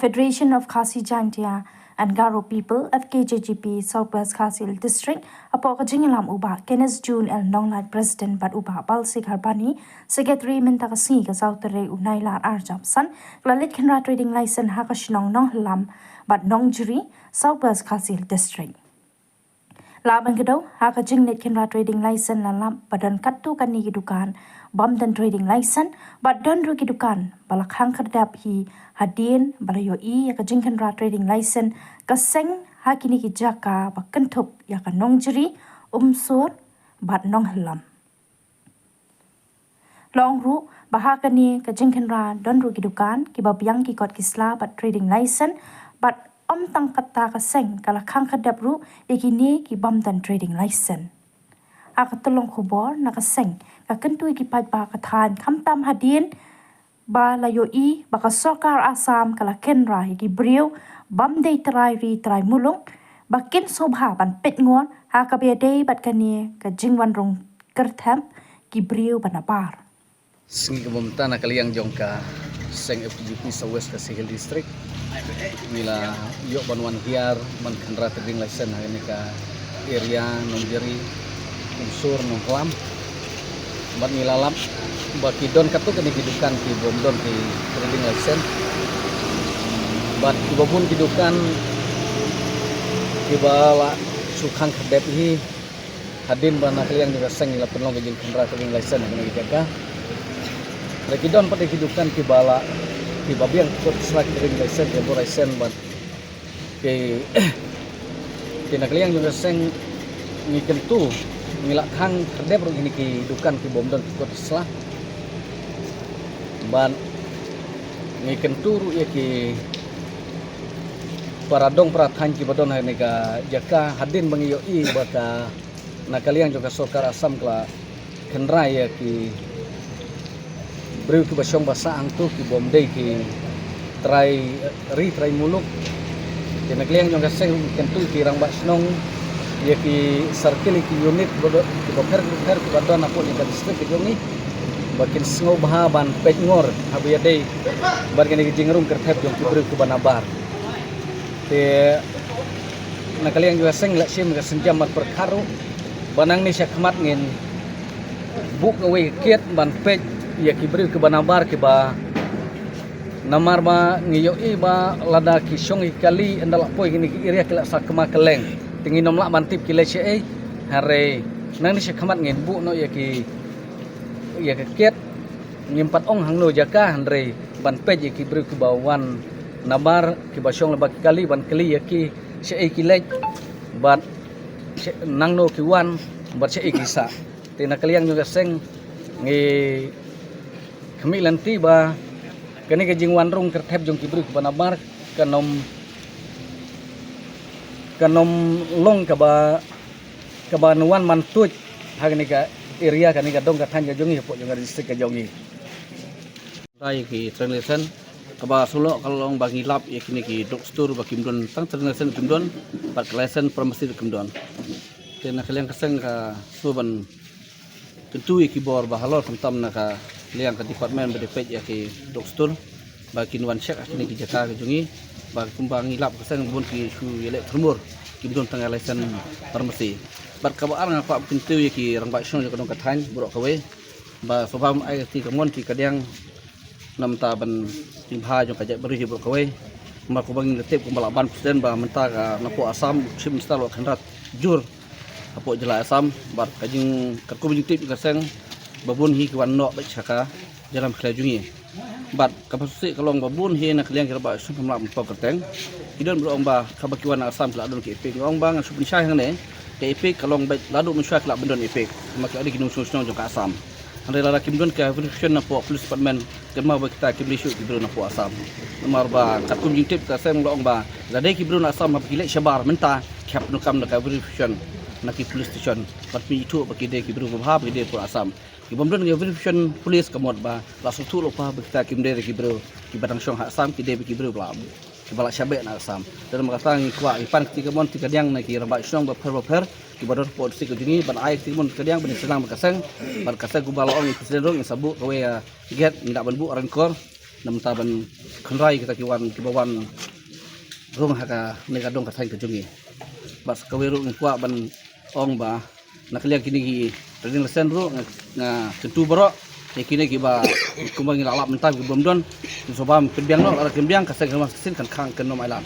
Federation of Khasi Jaintia and Garo People FKJGP Southwest Khasil District apo kajingalam uba Kenneth June El Nonglai President bat uba Balsik Harbani Secretary Mentakasi ka Sautere Unailar Arjamsan Lalit Kenra Trading License Hakashnong Nonglam bat Nongjuri Southwest Khasil District. Laban kedaw hakajing net Kenra Trading License lalam badan katu kani kidukan bam dan trading license badan ru kidukan balakhang kerdap hi hadin balayo I yakajing Kenra Trading License kaseng hakini ki jaka bakentup yaka nongjeri umsur bat nonghelam longru bahakani kajing Kenra dan ru kidukan kibabyang ki kot kisla bat trading license bat tang kata kaseng kalakhang kadap ru yakini ki bam dan trading license akatulong khubor nakaseng kakentui ki pa kathan khamtam hadin ba layo I baka sokar Assam kala Kenra ki briu bam dei trai ri trai mulung bakin sobha ban pet ngon ha ka be dei bat kani ka jingwan rong kertham ki briu banapar singi bumta na kaliyang jongka seng FGP Southwest Khasil District mila yok banwan hiar man Kenra Trading License hari ka area Nongjeri unsur nongklam bat milalap baki don katu kani kidukan ki bom don ki trading license bat kibabun kidukan kibala sukhang kadep hi hadin bana kaliang juga seng ila penlong jing Kenra Trading License kani jaga lagi don pada kidukan kibala kibabiang kot selak trading license ya bo license bat ke tina kaliang juga seng ngikentu ngilak hang kadep ro gini ki dukan ki bom don kot selah ban ngikentu ru ya ki paradong prathan ki badon hai nega jaka hadin bangiyo I baka nakaliang juga sokar Assam kala Kenra ya ki beriu ki basyong basa angtu ki bom dei ki trai muluk ki nakaliang juga seng kentu ki rang basnong ya ki circle ki unit bodo ki boker ki badon apo di distrik ki jongi bakin sngo baha ban pet ngor habiya dei bar kene ki jingrum kerthep jong ki beriu ki banabar te nakaliang juga seng la sim ka senjam mat perkharu banang ni syakmat ngin buk ngwe kiet ban pet ya ki beriu ki banabar ki ba namar ba ngiyo I ba lada ki syong kali andal poi gini ki iria ki la sakma keleng tingin nomlak bantip ki lece hare nang ni syakmat ngin bu no ya ki kiet ngimpat ong hangno jaka andre ban pej ya ki beriu ki bawan nabar ki basyong lebak kali ban kali ya ki syai ki lej bat nang no ki wan bat syai ki sa tina kaliang juga seng ngi kami lanti ba kani ke jingwan rung kerthep jong ki beriu ki banabar kanom long ka ba nuan mantuj hagni ka area kani ka dong ka than jongi po jong distrik ka jongi rai ki translation ka ba sulo kalong bangi lap ya kini ki doktor ba kimdon tang translation kimdon bat license pharmacy kimdon tena kalian kaseng ka suban tentu ki bor ba halor tam na ka liang ka department bedepet ya ki doktor ba kinwan check kini ki jaka ka jongi ba kumbangi lap kaseng bun ki su yelek trumur kimdon tang license pharmacy bat kabar nga pa pintu ya ki rang ba syong ka dong ka than burok kawe ba sobam ai ti kamon ki kadang nam ta ban timbha jong ka jat beri burok kawe ma ko bang letep ko malaban presiden ba menta ka napo Assam sim stalo Kenra jur apo jela Assam bat kajing karku bijitip kaseng babun hi kwan no ba chaka jalam khlajungi bat kapasusi kalong babun hi na kliang kirba su pamla pok keteng kidon berong ba kabakiwan Assam kala don ki epik ngong bang su pinsai hang ne ke epik kalong ba ladu mensyai kala bendon epik mak adi kinung sunong jong ka Assam ande la kimdon ka verification na po police department kema ba kita kimli syu ki na po Assam nomor ba karku bijitip ka sem ngong ba la dei ki na Assam ba kilek shabar menta kap no kam na ka verification naki police station patmi itu bagi de ki bru ba bagi de po Assam ki bomdon ngi verification police kamot ba la su tu lo pa kita kim de ki bru ki badang syong ha Assam ki de ki bru bla ki bala syabe na Assam dan makata ngi kwa ipan ki kamon ti kadang na ki raba syong ba per ki bador po sik dingi ban ai ti mon kadang ban senang bakasang bar kasang ku bala ong presiden rong sabu kawe get ndak ban bu rankor nam taban kenrai kita kibawan rung haka nega dong ka than ka jungi bas kawiru ngkwa ban ong ba nakliya kini ki trading lesen ru nga tentu baro kini ki ba kumbang ila alap mentab ki bomdon sobam kembiang no ara kembiang ka sen kan khang kan no mailan